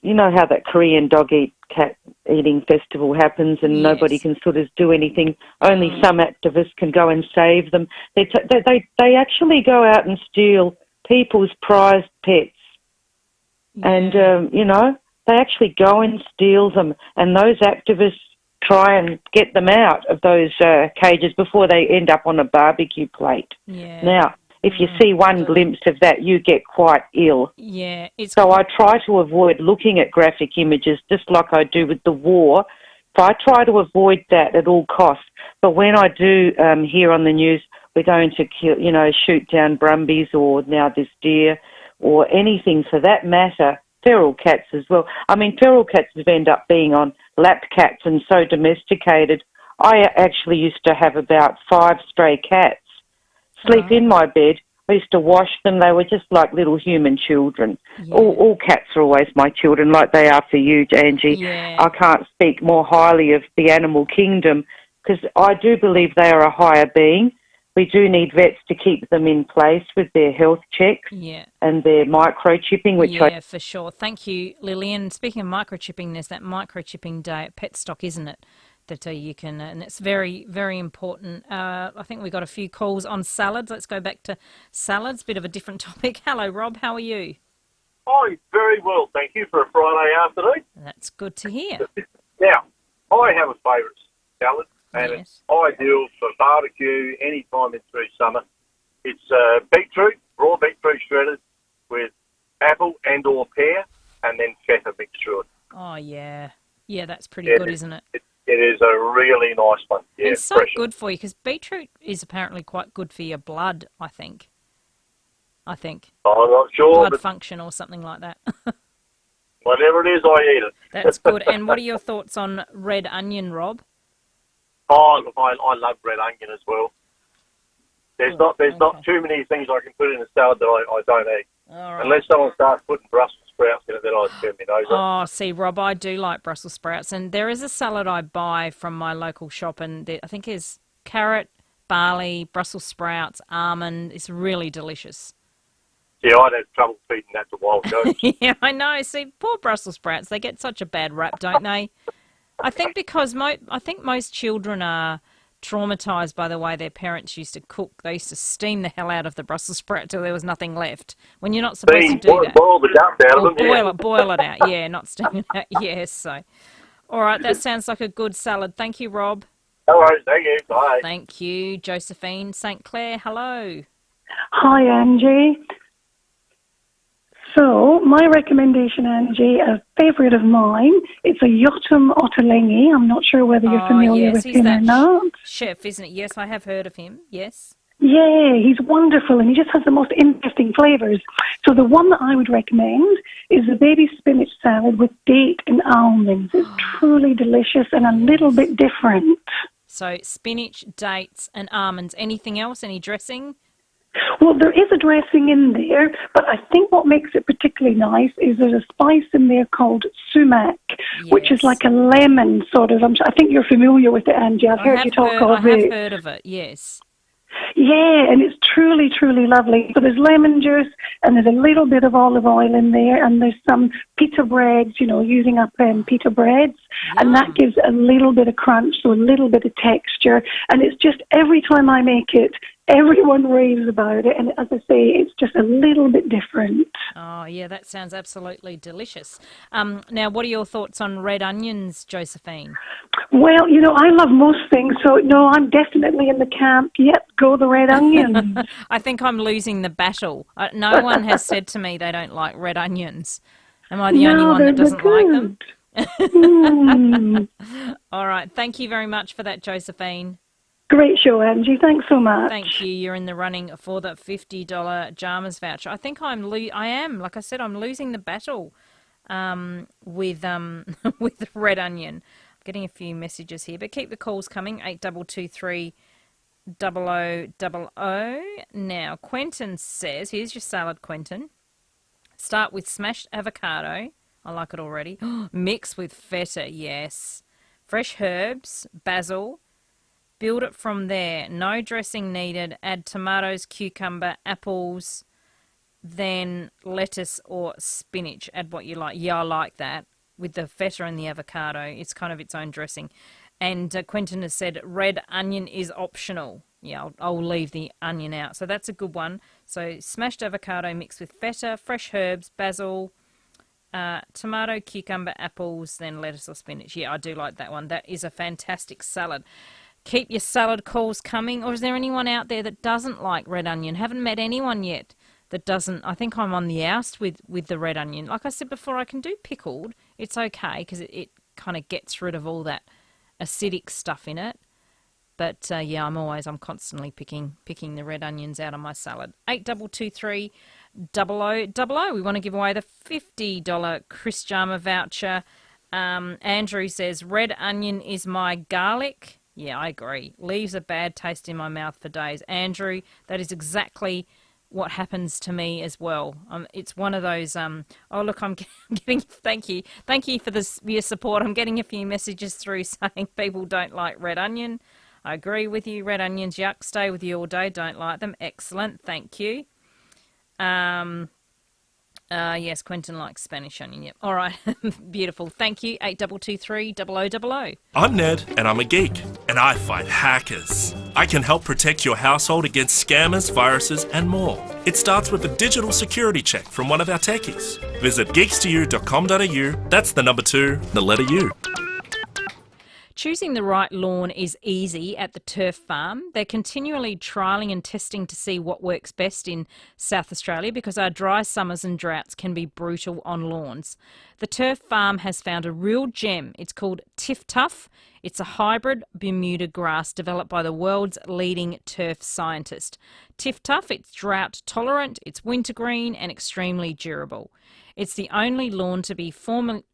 you know how that Korean dog cat eating festival happens, and nobody can sort of do anything. Only some activists can go and save them. They actually go out and steal people's prized pets, and they actually go and steal them, and those activists try and get them out of those cages before they end up on a barbecue plate.
Yeah.
Now, if you see one glimpse of that, you get quite ill.
Yeah.
So I try to avoid looking at graphic images, just like I do with the war. So I try to avoid that at all costs. But when I do hear on the news we're going to shoot down brumbies, or now this deer, or anything for that matter, feral cats as well. I mean, feral cats have ended up being on lap cats and so domesticated. I actually used to have about 5 stray cats sleep in my bed. I used to wash them. They were just like little human children. Yeah. All cats are always my children, like they are for you, Angie.
Yeah.
I can't speak more highly of the animal kingdom, because I do believe they are a higher being. We do need vets to keep them in place with their health checks and their microchipping,
for sure. Thank you, Lillian. Speaking of microchipping, there's that microchipping day at Petstock, isn't it? That you can, and it's very, very important. I think we got a few calls on salads. Let's go back to salads, bit of a different topic. Hello, Rob. How are you?
I'm very well, thank you, for a Friday afternoon.
That's good to hear.
Now, I have a favourite salad, and it's ideal for barbecue any time in through summer. It's beetroot, raw beetroot shredded with apple and or pear, and then feta mixed through it.
Oh, yeah. Yeah, that's pretty good, isn't it?
It is a really nice one. Yeah,
it's so good for you, because beetroot is apparently quite good for your blood, I think.
I'm not sure.
Blood function or something like that.
Whatever it is, I eat it.
That's good. And what are your thoughts on red onion, Rob?
Oh, look, I love red onion as well. There's not too many things I can put in a salad that I don't eat.
All right.
Unless someone starts putting Brussels sprouts in it, then I'd turn my nose up.
Oh, see, Rob, I do like Brussels sprouts. And there is a salad I buy from my local shop, and I think it's carrot, barley, Brussels sprouts, almond. It's really delicious.
Yeah, I'd have trouble feeding that to wild goats.
Yeah, I know. See, poor Brussels sprouts, they get such a bad rap, don't they? I think because I think most children are traumatised by the way their parents used to cook. They used to steam the hell out of the Brussels sprout till there was nothing left. When you're not supposed to do that.
Boil the guts out of them.
Boil it out. Yeah, not steam it out. Yes, so. All right, that sounds like a good salad. Thank you, Rob.
No worries, thank you. Bye.
Thank you. Josephine St. Clair, hello.
Hi, Angie. So, my recommendation, Angie, a favourite of mine, it's a Yotam Ottolenghi. I'm not sure whether you're familiar with him or not.
Chef, isn't it? Yes, I have heard of him, yes.
Yeah, he's wonderful and he just has the most interesting flavours. So the one that I would recommend is the baby spinach salad with date and almonds. It's truly delicious and a little bit different.
So spinach, dates and almonds. Anything else? Any dressing?
Well, there is a dressing in there, but I think what makes it particularly nice is there's a spice in there called sumac, which is like a lemon sort of. I think you're familiar with it, Angie. I've heard you talk of it.
I have heard of it, yes.
Yeah, and it's truly, truly lovely. So there's lemon juice and there's a little bit of olive oil in there and there's some pita breads, using up pita breads. And that gives a little bit of crunch, so a little bit of texture. And it's just every time I make it, everyone raves about it. And as I say, it's just a little bit different.
Oh, yeah, that sounds absolutely delicious. Now, what are your thoughts on red onions, Josephine?
Well, I love most things, so no, I'm definitely in the camp. Yep, go the red onions.
I think I'm losing the battle. No one has said to me they don't like red onions. Am I the only one that doesn't like them? All right, thank you very much for that, Josephine.
Great show, Angie. Thanks so much.
Thank you. You're in the running for the $50 Jarmas voucher. I think I am. Like I said, I'm losing the battle with red onion. I'm getting a few messages here, but keep the calls coming. 8223 0000. Now, Quentin says, here's your salad, Quentin. Start with smashed avocado. I like it already. Mix with feta, yes. Fresh herbs, basil. Build it from there. No dressing needed. Add tomatoes, cucumber, apples, then lettuce or spinach. Add what you like. Yeah, I like that. With the feta and the avocado, it's kind of its own dressing. And Quentin has said red onion is optional. Yeah, I'll leave the onion out. So that's a good one. So smashed avocado mixed with feta, fresh herbs, basil, tomato, cucumber, apples, then lettuce or spinach. Yeah, I do like that one. That is a fantastic salad. Keep your salad calls coming. Or is there anyone out there that doesn't like red onion? Haven't met anyone yet that doesn't. I think I'm on the oust with the red onion. Like I said before, I can do pickled. It's okay because it kind of gets rid of all that acidic stuff in it. But yeah, I'm constantly picking the red onions out of my salad. 8223 0000. We want to give away the $50 Chris Jarma voucher. Andrew says red onion is my garlic. Yeah, I agree. Leaves a bad taste in my mouth for days. Andrew, that is exactly what happens to me as well. It's one of those, oh look, I'm getting, thank you for your support. I'm getting a few messages through saying people don't like red onion. I agree with you. Red onions, yuck, stay with you all day. Don't like them. Excellent, thank you. Yes, Quentin likes Spanish onion. Yep. All right, beautiful. Thank you. 8223 0000.
I'm Ned, and I'm a geek, and I fight hackers. I can help protect your household against scammers, viruses, and more. It starts with a digital security check from one of our techies. Visit geeks2u.com.au. That's the number 2, the letter U.
Choosing the right lawn is easy at the Turf Farm. They're continually trialling and testing to see what works best in South Australia because our dry summers and droughts can be brutal on lawns. The Turf Farm has found a real gem. It's called Tiff Tuff. It's a hybrid Bermuda grass developed by the world's leading turf scientist. Tiff Tuff, it's drought tolerant, it's wintergreen and extremely durable. It's the only lawn to be formally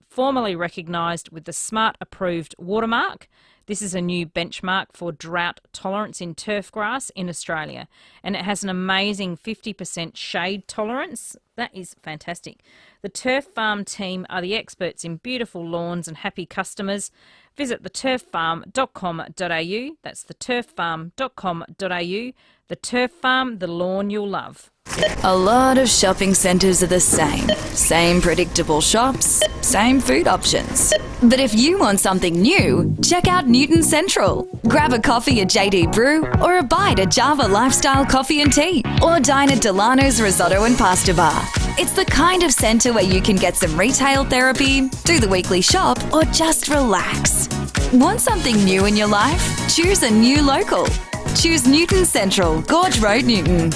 recognised with the Smart Approved watermark. This is a new benchmark for drought tolerance in turf grass in Australia, and it has an amazing 50% shade tolerance. That is fantastic. The Turf Farm team are the experts in beautiful lawns and happy customers. Visit theturffarm.com.au. That's theturffarm.com.au. The Turf Farm, the lawn you'll love.
A lot of shopping centres are the same. Same predictable shops, same food options. But if you want something new, check out Newton Central. Grab a coffee at JD Brew or a bite at Java Lifestyle Coffee and Tea or dine at Delano's Risotto and Pasta Bar. It's the kind of centre where you can get some retail therapy, do the weekly shop or just relax. Want something new in your life? choose a new local. Choose Newton Central, Gorge Road, Newton.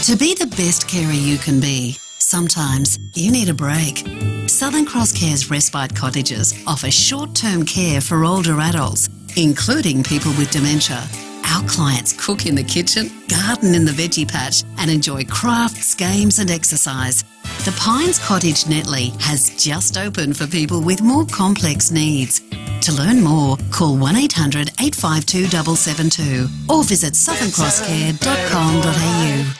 To be the best carer you can be, sometimes you need a break. Southern Cross Care's Respite Cottages offer short-term care for older adults, including people with dementia. Our clients cook in the kitchen, garden in the veggie patch, and enjoy crafts, games and exercise. The Pines Cottage Netley has just opened for people with more complex needs. To learn more, call 1800 852 772 or visit southerncrosscare.com.au.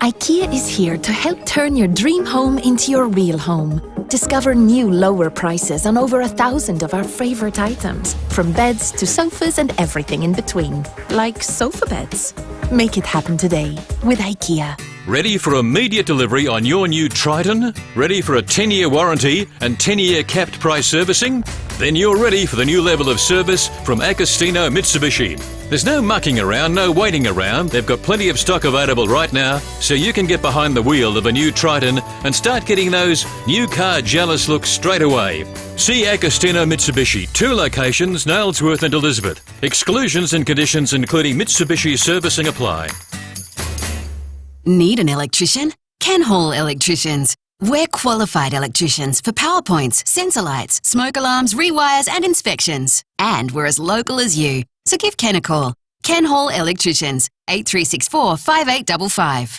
IKEA is here to help turn your dream home into your real home. Discover new lower prices on over 1,000 of our favourite items, from beds to sofas and everything in between, like sofa beds. Make it happen today with IKEA.
Ready for immediate delivery on your new Triton? Ready for a 10-year warranty and 10-year capped price servicing? Then you're ready for the new level of service from Agostino Mitsubishi. There's no mucking around, no waiting around. They've got plenty of stock available right now, so you can get behind the wheel of a new Triton and start getting those new car jealous looks straight away. See Agostino Mitsubishi, 2 locations, Nailsworth and Elizabeth. Exclusions and conditions including Mitsubishi servicing apply.
Need an electrician? Ken Hall Electricians. We're qualified electricians for power points, sensor lights, smoke alarms, rewires and inspections. And we're as local as you. So give Ken a call. Ken Hall Electricians, 8364 5855.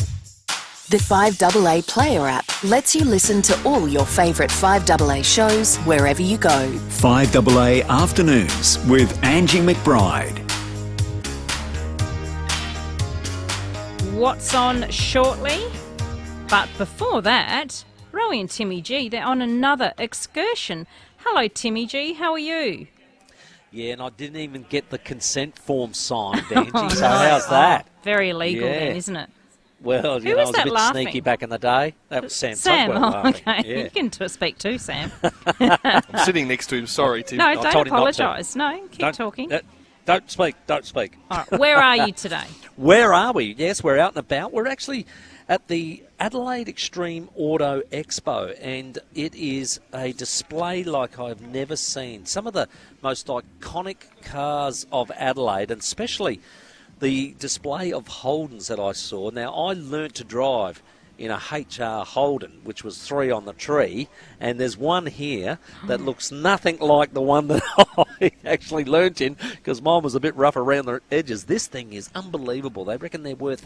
The 5AA Player app lets you listen to all your favourite 5AA shows wherever you go.
5AA Afternoons with Angie McBride.
What's on shortly? But before that, Rowie and Timmy G, they're on another excursion. Hello, Timmy G, how are you?
Yeah, and I didn't even get the consent form signed, Angie, so how's that?
Very illegal then, isn't it?
Well,
Who was
I was a bit
laughing?
sneaky back in the day. That was Sam
Sam,
Tugwell
okay.
Yeah.
You can speak too, Sam.
I'm sitting next to him, sorry, Tim.
No, don't apologise. No, keep talking.
Don't speak.
All right, where are you today?
Where are we? Yes, we're out and about. We're actually at the Adelaide Extreme Auto Expo, and it is a display like I've never seen. Some of the most iconic cars of Adelaide, and especially the display of Holdens that I saw. Now, I learnt to drive in a HR Holden, which was 3 on the tree, and there's one here that looks nothing like the one that I actually learnt in, because mine was a bit rough around the edges. This thing is unbelievable. They reckon they're worth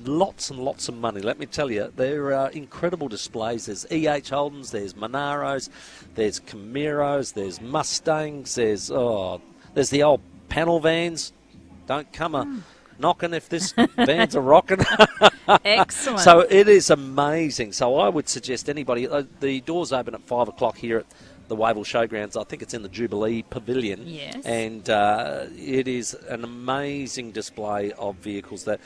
lots and lots of money. Let me tell you, there are incredible displays. There's EH Holdens, there's Monaros, there's Camaros, there's Mustangs, there's the old panel vans. Don't come knocking if this van's a rocking.
Excellent.
So it is amazing. So I would suggest anybody, the doors open at 5 o'clock here at the Wavell Showgrounds. I think it's in the Jubilee Pavilion.
Yes.
And it is an amazing display of vehicles that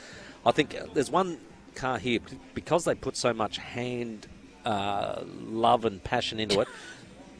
I think there's one car here, because they put so much hand love and passion into it,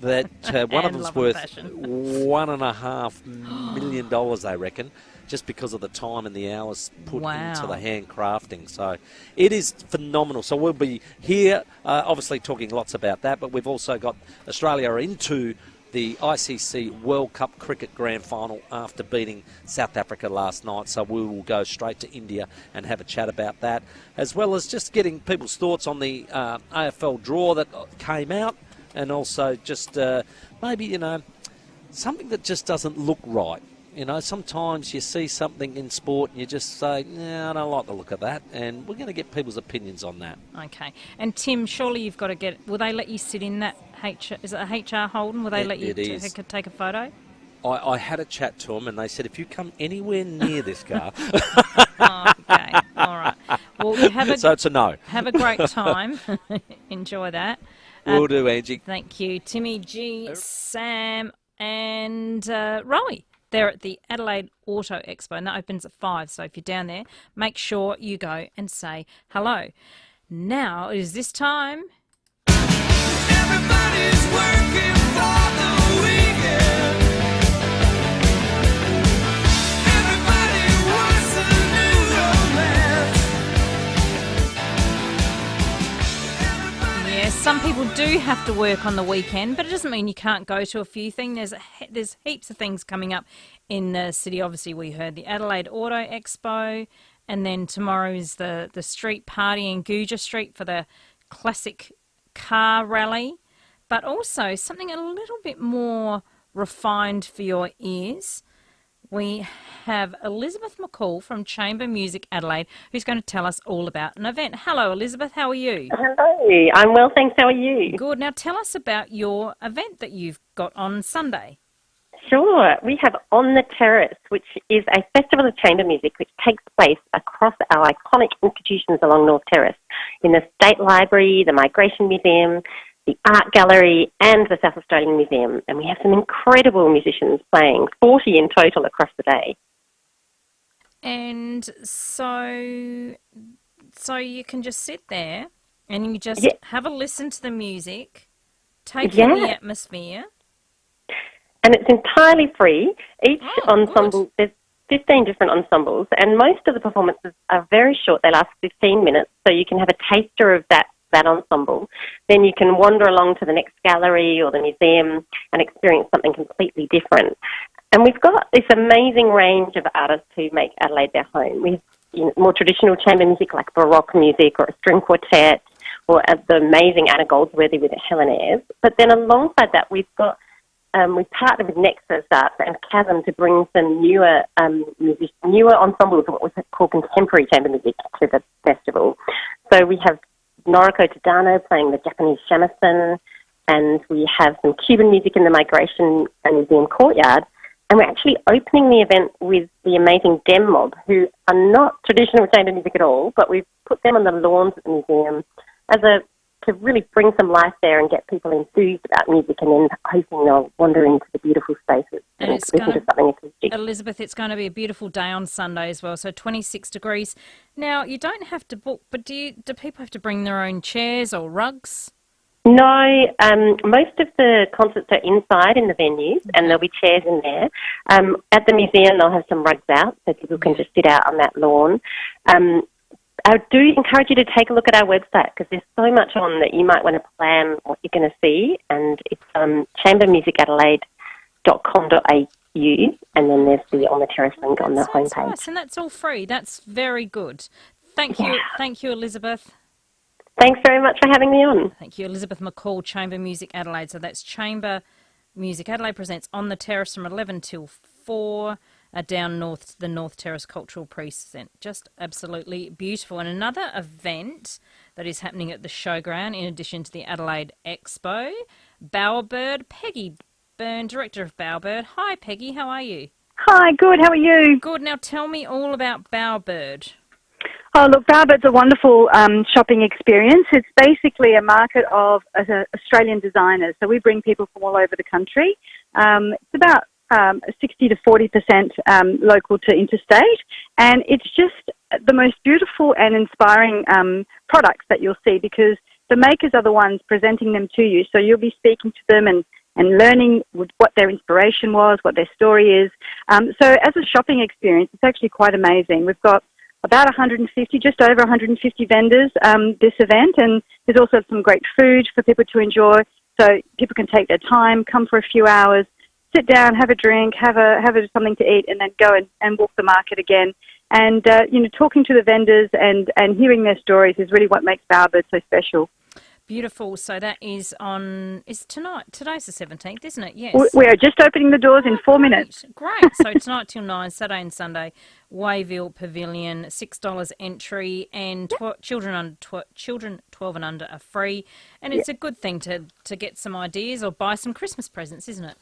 that one of them's worth $1.5 million, they reckon, just because of the time and the hours put into the hand crafting. So it is phenomenal. So we'll be here, obviously talking lots about that, but we've also got Australia into the ICC World Cup Cricket Grand Final after beating South Africa last night. So we will go straight to India and have a chat about that, as well as just getting people's thoughts on the AFL draw that came out, and also just maybe, something that just doesn't look right. Sometimes you see something in sport and you just say, I don't like the look of that, and we're going to get people's opinions on that.
Okay. And Tim, surely you've got to will they let you sit in that is it a HR Holden? Will they let you take a photo?
I had a chat to them and they said, if you come anywhere near this car...
Okay, all right. Well, you have
so it's a no.
Have a great time. Enjoy that.
Will do, Angie.
Thank you. Timmy G, Sam and Rowie. They're at the Adelaide Auto Expo, and that opens at 5. So if you're down there, make sure you go and say hello. Now it is this time.
Everybody's working for the weekend. Everybody wants a new romance.
Yes, some people do have to work on the weekend, but it doesn't mean you can't go to a few things. There's heaps of things coming up in the city. Obviously, we heard the Adelaide Auto Expo, and then tomorrow is the street party in Gooja Street for the classic car rally, but also something a little bit more refined for your ears. We have Elizabeth McCall from Chamber Music Adelaide, who's going to tell us all about an event. Hello, Elizabeth. How are you?
Hello. I'm well, thanks. How are you?
Good. Now tell us about your event that you've got on Sunday.
Sure. We have On the Terrace, which is a festival of chamber music which takes place across our iconic institutions along North Terrace in the State Library, the Migration Museum, the Art Gallery and the South Australian Museum. And we have some incredible musicians playing, 40 in total across the day.
And so you can just sit there and you just have a listen to the music, take in the atmosphere.
And it's entirely free. Each ensemble, there's 15 different ensembles, and most of the performances are very short. They last 15 minutes, so you can have a taster of that ensemble. Then you can wander along to the next gallery or the museum and experience something completely different. And we've got this amazing range of artists who make Adelaide their home. We have more traditional chamber music like Baroque music or a string quartet, or the amazing Anna Goldsworthy with Helen Ayres. But then alongside that, we've got we've partnered with Nexus Arts and Chasm to bring some newer ensembles of what we call contemporary chamber music to the festival. So we have Noriko Tadano playing the Japanese shamisen, and we have some Cuban music in the Migration and Museum courtyard. And we're actually opening the event with the amazing Dem Mob, who are not traditional chamber music at all, but we've put them on the lawns at the museum to really bring some life there and get people enthused about music, and then hoping they'll wander into the beautiful spaces and listen to something acoustic.
Elizabeth, it's going to be a beautiful day on Sunday as well, so 26 degrees. Now, you don't have to book, but do people have to bring their own chairs or rugs?
No, most of the concerts are inside in the venues, and there'll be chairs in there. At the museum, they'll have some rugs out, so people can just sit out on that lawn. I do encourage you to take a look at our website, because there's so much on that you might want to plan what you're going to see, and it's chambermusicadelaide.com.au, and then there's the On the Terrace link on the homepage.
Nice, and that's all free. That's very good. Thank you, Elizabeth.
Thanks very much for having me on.
Thank you, Elizabeth McCall, Chamber Music Adelaide. So that's Chamber Music Adelaide presents On the Terrace from 11 till 4. Down north to the North Terrace Cultural Precinct. Just absolutely beautiful. And another event that is happening at the showground, in addition to the Adelaide Expo, Bowerbird. Peggy Byrne, Director of Bowerbird. Hi, Peggy. How are you?
Hi, good. How are you?
Good. Now tell me all about Bowerbird.
Oh, look, Bowerbird's a wonderful shopping experience. It's basically a market of Australian designers. So we bring people from all over the country. It's about 60 to 40% local to interstate, and it's just the most beautiful and inspiring products that you'll see, because the makers are the ones presenting them to you, so you'll be speaking to them and learning what their inspiration was, what their story is. So as a shopping experience, it's actually quite amazing. We've got about 150, just over 150 vendors this event, and there's also some great food for people to enjoy, so people can take their time, come for a few hours, sit down, have a drink, have something to eat, and then go and walk the market again. And, talking to the vendors and hearing their stories is really what makes Bowerbird so special.
Beautiful. So that is tonight. Today's the 17th, isn't it? Yes.
We are just opening the doors in 4 minutes.
Great. So tonight till 9, Saturday and Sunday, Wayville Pavilion, $6 entry, and children 12 and under are free. And it's a good thing to get some ideas or buy some Christmas presents, isn't it?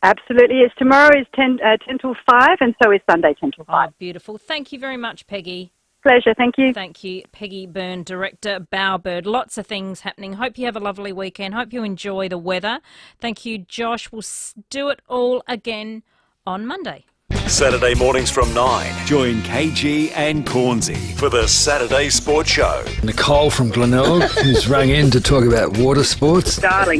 Absolutely. Yes. Tomorrow is 10 till 5, and so is Sunday 10 till 5.
Oh, beautiful. Thank you very much, Peggy.
Pleasure. Thank you.
Thank you, Peggy Byrne, Director, Bowerbird. Lots of things happening. Hope you have a lovely weekend. Hope you enjoy the weather. Thank you, Josh. We'll do it all again on Monday.
Saturday mornings from 9. Join KG and Cornsey for the Saturday Sports Show.
Nicole from Glenelg, who's rang in to talk about water sports.
Darling,